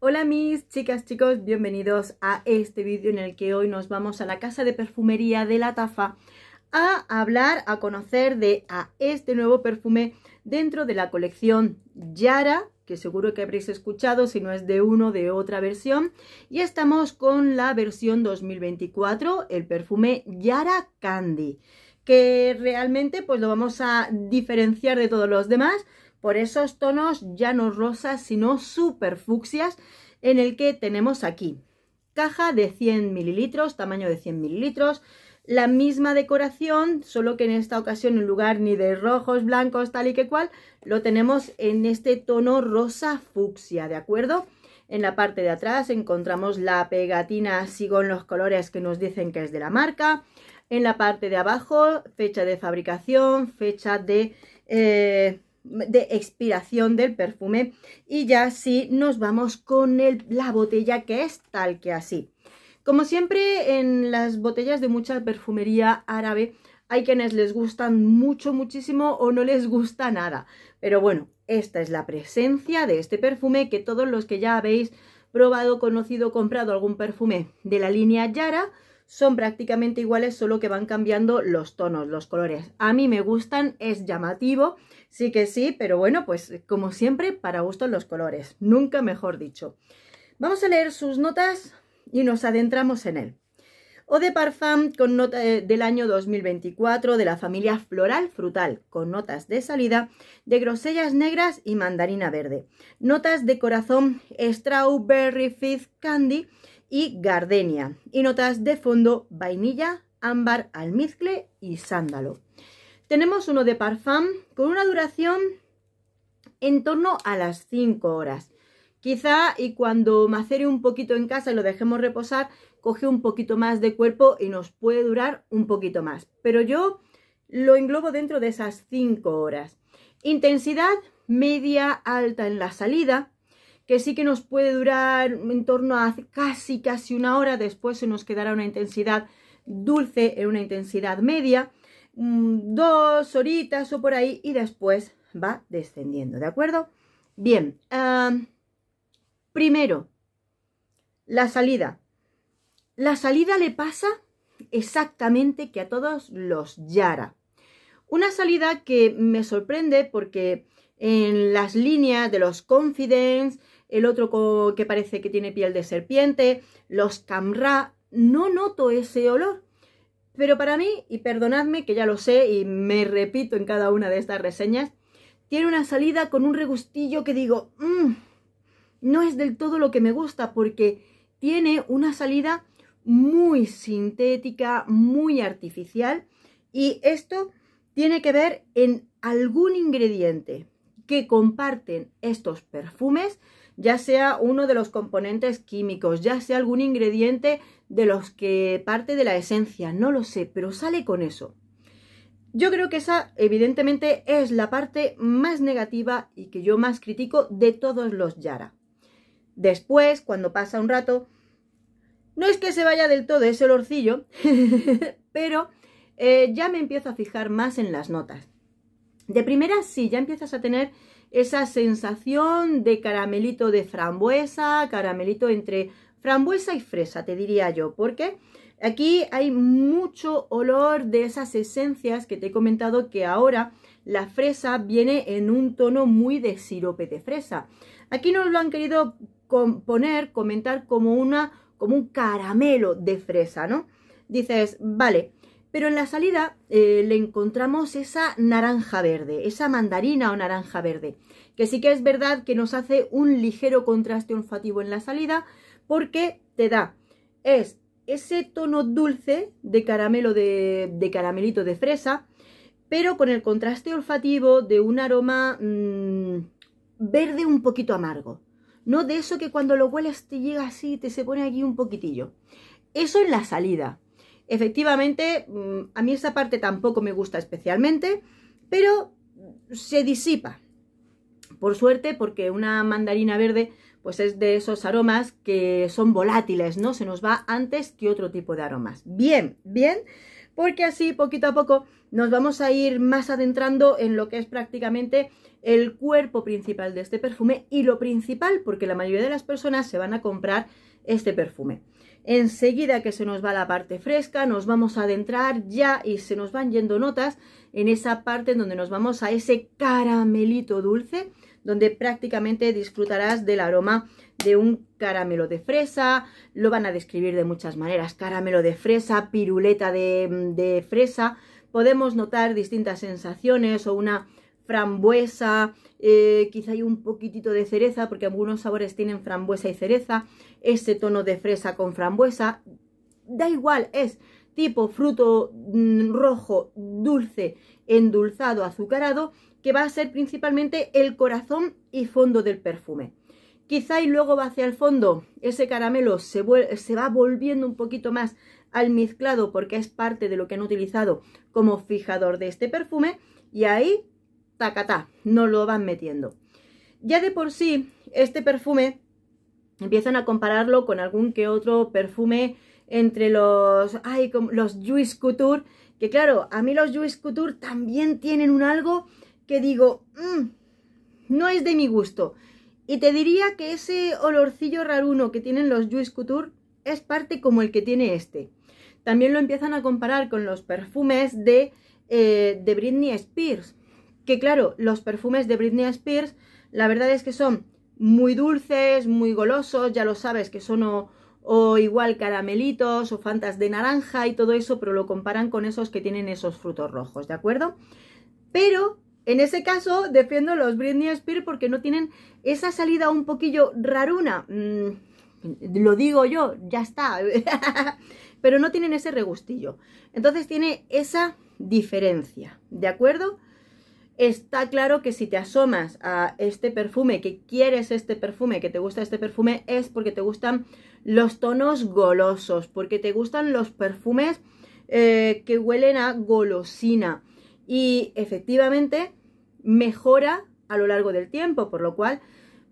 Hola mis chicas, chicos, bienvenidos a este vídeo en el que hoy nos vamos a la casa de perfumería de La Tafa a hablar, a conocer a este nuevo perfume dentro de la colección Yara, que seguro que habréis escuchado si no es de uno de otra versión, y estamos con la versión 2024, el perfume Yara Candy, que realmente pues lo vamos a diferenciar de todos los demás por esos tonos ya no rosas sino súper fucsias, en el que tenemos aquí caja de 100 mililitros, tamaño de 100 mililitros, la misma decoración, solo que en esta ocasión en lugar ni de rojos, blancos, tal y que cual, lo tenemos en este tono rosa fucsia, ¿de acuerdo? En la parte de atrás encontramos la pegatina así con los colores que nos dicen que es de la marca. En la parte de abajo, fecha de fabricación, fecha de expiración del perfume, y ya sí nos vamos con la botella, que es tal que así. Como siempre en las botellas de mucha perfumería árabe hay quienes les gustan muchísimo o no les gusta nada, pero bueno, esta es la presencia de este perfume, que todos los que ya habéis probado, conocido, comprado algún perfume de la línea Yara son prácticamente iguales, solo que van cambiando los tonos, los colores. A mí me gustan, es llamativo, sí que sí, pero bueno, pues como siempre, para gustos los colores, nunca mejor dicho. Vamos a leer sus notas y nos adentramos en él. Eau de Parfum con nota del año 2024 de la familia floral frutal, con notas de salida de grosellas negras y mandarina verde. Notas de corazón Strawberry Fizz Candy y gardenia, y notas de fondo vainilla, ámbar, almizcle y sándalo. Tenemos uno de Parfum con una duración en torno a las 5 horas. Quizá, y cuando macere un poquito en casa y lo dejemos reposar, coge un poquito más de cuerpo y nos puede durar un poquito más, pero yo lo englobo dentro de esas 5 horas. Intensidad media alta en la salida, que sí que nos puede durar en torno a casi una hora. Después se nos quedará una intensidad dulce en una intensidad media, 2 horitas o por ahí, y después va descendiendo, ¿de acuerdo? Bien, primero, la salida. La salida le pasa exactamente que a todos los Yara. Una salida que me sorprende porque en las líneas de los Confidence, el otro que parece que tiene piel de serpiente, los Camra, no noto ese olor. Pero para mí, y perdonadme que ya lo sé y me repito en cada una de estas reseñas, tiene una salida con un regustillo que digo, no es del todo lo que me gusta, porque tiene una salida muy sintética, muy artificial, y esto tiene que ver en algún ingrediente que comparten estos perfumes, ya sea uno de los componentes químicos, ya sea algún ingrediente de los que parte de la esencia, no lo sé, pero sale con eso. Yo creo que esa evidentemente es la parte más negativa y que yo más critico de todos los Yara. Después, cuando pasa un rato, no es que se vaya del todo ese olorcillo, pero ya me empiezo a fijar más en las notas. De primera sí, ya empiezas a tener esa sensación de caramelito de frambuesa, caramelito entre frambuesa y fresa, te diría yo, porque aquí hay mucho olor de esas esencias que te he comentado, que ahora la fresa viene en un tono muy de sirope de fresa. Aquí nos lo han querido comentar como un caramelo de fresa, ¿no? Dices, vale, pero en la salida le encontramos esa naranja verde, esa mandarina o naranja verde, que sí que es verdad que nos hace un ligero contraste olfativo en la salida, porque te da ese tono dulce de caramelo, de caramelito de fresa, pero con el contraste olfativo de un aroma verde un poquito amargo. No de eso que cuando lo hueles te llega así, te se pone aquí un poquitillo. Eso en la salida. Efectivamente, a mí esa parte tampoco me gusta especialmente, pero se disipa. Por suerte, porque una mandarina verde pues es de esos aromas que son volátiles, ¿no? Se nos va antes que otro tipo de aromas. Bien, bien, porque así poquito a poco nos vamos a ir más adentrando en lo que es prácticamente el cuerpo principal de este perfume y lo principal, porque la mayoría de las personas se van a comprar este perfume. Enseguida que se nos va la parte fresca, nos vamos a adentrar ya y se nos van yendo notas en esa parte en donde nos vamos a ese caramelito dulce, donde prácticamente disfrutarás del aroma de un caramelo de fresa. Lo van a describir de muchas maneras: caramelo de fresa, piruleta de fresa. Podemos notar distintas sensaciones, o una frambuesa, quizá hay un poquitito de cereza, porque algunos sabores tienen frambuesa y cereza, ese tono de fresa con frambuesa, da igual, es tipo fruto rojo, dulce, endulzado, azucarado, que va a ser principalmente el corazón y fondo del perfume. Quizá y luego va hacia el fondo, ese caramelo se va volviendo un poquito más almizclado, porque es parte de lo que han utilizado como fijador de este perfume, y ahí tacatá, nos lo van metiendo. Ya de por sí, este perfume empiezan a compararlo con algún que otro perfume entre los Jouy Couture, que claro, a mí los Jouy Couture también tienen un algo que digo, no es de mi gusto. Y te diría que ese olorcillo raruno que tienen los Jouy Couture es parte como el que tiene este. También lo empiezan a comparar con los perfumes de Britney Spears, que claro, los perfumes de Britney Spears, la verdad es que son muy dulces, muy golosos, ya lo sabes que son o igual caramelitos o fantas de naranja y todo eso, pero lo comparan con esos que tienen esos frutos rojos, ¿de acuerdo? Pero en ese caso defiendo los Britney Spears porque no tienen esa salida un poquillo raruna, lo digo yo, ya está, pero no tienen ese regustillo, entonces tiene esa diferencia, ¿de acuerdo? Está claro que si te asomas a este perfume, que quieres este perfume, que te gusta este perfume, es porque te gustan los tonos golosos, porque te gustan los perfumes que huelen a golosina. Y efectivamente mejora a lo largo del tiempo, por lo cual,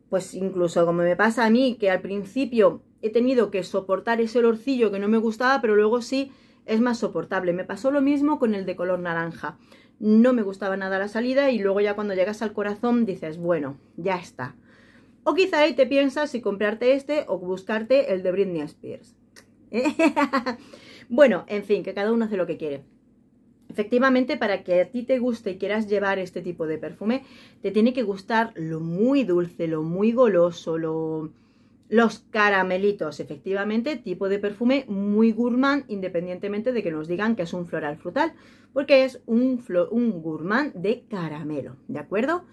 pues incluso como me pasa a mí, que al principio he tenido que soportar ese olorcillo que no me gustaba, pero luego sí es más soportable. Me pasó lo mismo con el de color naranja. No me gustaba nada la salida y luego ya cuando llegas al corazón dices, bueno, ya está. O quizá ahí te piensas si comprarte este o buscarte el de Britney Spears. Bueno, en fin, que cada uno hace lo que quiere. Efectivamente, para que a ti te guste y quieras llevar este tipo de perfume, te tiene que gustar lo muy dulce, lo muy goloso, los caramelitos. Efectivamente, tipo de perfume muy gourmand, independientemente de que nos digan que es un floral frutal, porque es un gourmand de caramelo, ¿de acuerdo?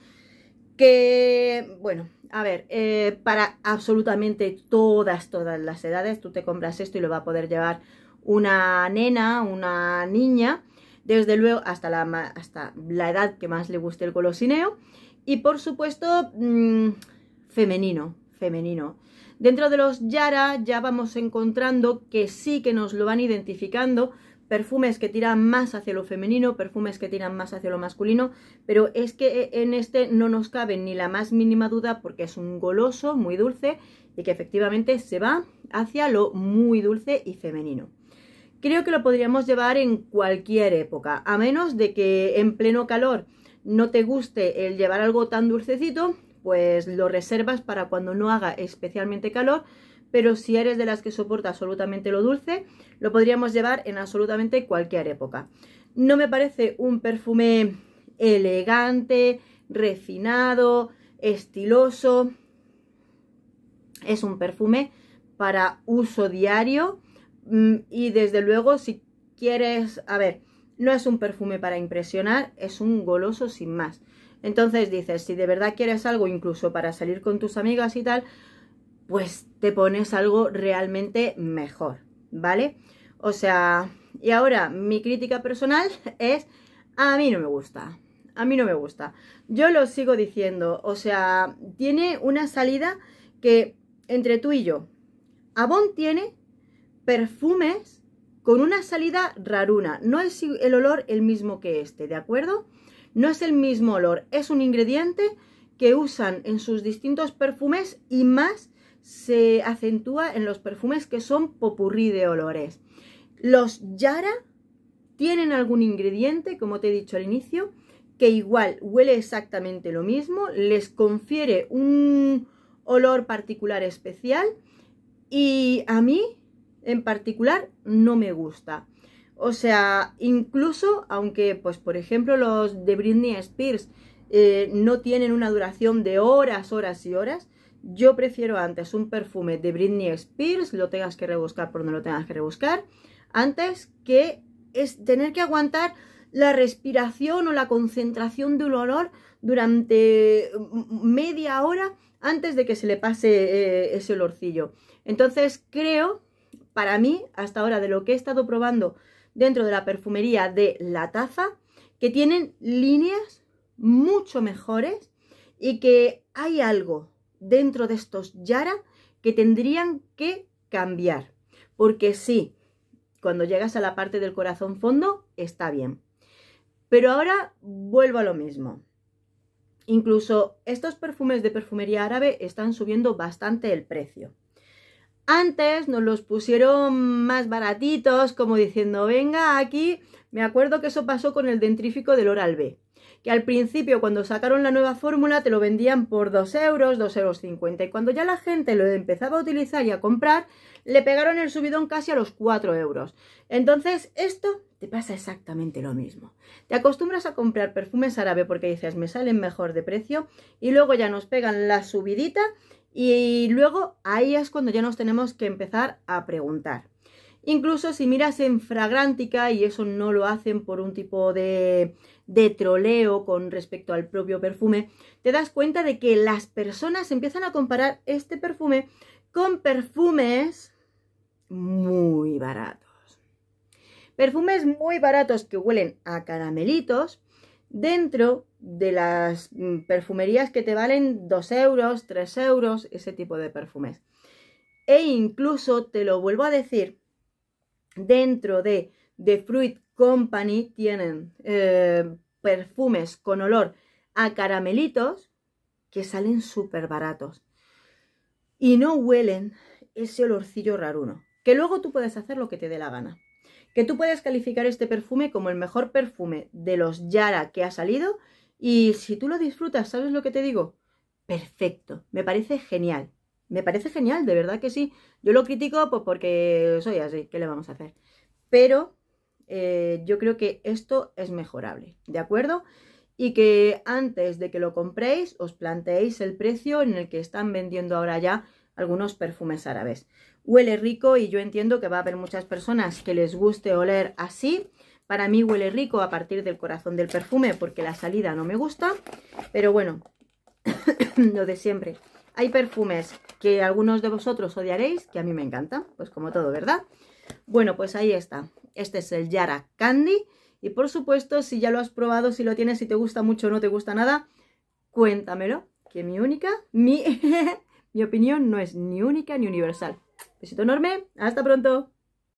Que, bueno, a ver, para absolutamente todas las edades, tú te compras esto y lo va a poder llevar una nena, una niña, desde luego hasta la edad que más le guste el golosineo, y por supuesto femenino. Dentro de los Yara ya vamos encontrando que sí que nos lo van identificando, perfumes que tiran más hacia lo femenino, perfumes que tiran más hacia lo masculino, pero es que en este no nos cabe ni la más mínima duda, porque es un goloso muy dulce y que efectivamente se va hacia lo muy dulce y femenino. Creo que lo podríamos llevar en cualquier época, a menos de que en pleno calor no te guste el llevar algo tan dulcecito, pues lo reservas para cuando no haga especialmente calor, pero si eres de las que soporta absolutamente lo dulce, lo podríamos llevar en absolutamente cualquier época. No me parece un perfume elegante, refinado, estiloso. Es un perfume para uso diario y desde luego si quieres, a ver, no es un perfume para impresionar, es un goloso sin más. Entonces dices, si de verdad quieres algo incluso para salir con tus amigas y tal, pues te pones algo realmente mejor, ¿vale? O sea, y ahora mi crítica personal es, a mí no me gusta, Yo lo sigo diciendo, o sea, tiene una salida que entre tú y yo, Avon tiene perfumes con una salida raruna, no es el olor el mismo que este, ¿de acuerdo? No es el mismo olor, es un ingrediente que usan en sus distintos perfumes y más se acentúa en los perfumes que son popurrí de olores. Los Yara tienen algún ingrediente, como te he dicho al inicio, que igual huele exactamente lo mismo, les confiere un olor particular especial y a mí en particular no me gusta. O sea, incluso aunque, pues por ejemplo, los de Britney Spears no tienen una duración de horas, horas y horas, yo prefiero antes un perfume de Britney Spears, lo tengas que rebuscar por donde lo tengas que rebuscar, antes que tener que aguantar la respiración o la concentración de un olor durante media hora antes de que se le pase ese olorcillo. Entonces creo, para mí, hasta ahora de lo que he estado probando dentro de la perfumería de La Taza, que tienen líneas mucho mejores y que hay algo dentro de estos Yara que tendrían que cambiar. Porque sí, cuando llegas a la parte del corazón fondo está bien. Pero ahora vuelvo a lo mismo. Incluso estos perfumes de perfumería árabe están subiendo bastante el precio. Antes nos los pusieron más baratitos, como diciendo, venga, aquí. Me acuerdo que eso pasó con el dentrífico del Oral-B, que al principio cuando sacaron la nueva fórmula te lo vendían por 2 euros, 2,50 €, y cuando ya la gente lo empezaba a utilizar y a comprar, le pegaron el subidón casi a los 4 euros. Entonces esto te pasa exactamente lo mismo. Te acostumbras a comprar perfumes árabe porque dices, me salen mejor de precio, y luego ya nos pegan la subidita, y luego ahí es cuando ya nos tenemos que empezar a preguntar. Incluso si miras en Fragrantica, y eso no lo hacen por un tipo de troleo con respecto al propio perfume, te das cuenta de que las personas empiezan a comparar este perfume con perfumes muy baratos. Perfumes muy baratos que huelen a caramelitos dentro de las perfumerías que te valen 2 euros, 3 euros, ese tipo de perfumes. E incluso, te lo vuelvo a decir, dentro de The Fruit Company tienen perfumes con olor a caramelitos que salen súper baratos y no huelen ese olorcillo raruno, que luego tú puedes hacer lo que te dé la gana, que tú puedes calificar este perfume como el mejor perfume de los Yara que ha salido, y si tú lo disfrutas, ¿sabes lo que te digo? Perfecto, me parece genial. Me parece genial, de verdad que sí. Yo lo critico pues porque soy así, ¿qué le vamos a hacer? Pero yo creo que esto es mejorable, ¿de acuerdo? Y que antes de que lo compréis os planteéis el precio en el que están vendiendo ahora ya algunos perfumes árabes. Huele rico y yo entiendo que va a haber muchas personas que les guste oler así. Para mí huele rico a partir del corazón del perfume porque la salida no me gusta. Pero bueno, lo de siempre. Hay perfumes que algunos de vosotros odiaréis, que a mí me encantan, pues como todo, ¿verdad? Bueno, pues ahí está. Este es el Yara Candy. Y por supuesto, si ya lo has probado, si lo tienes, si te gusta mucho o no te gusta nada, cuéntamelo. Que mi opinión no es ni única ni universal. Besito enorme. Hasta pronto.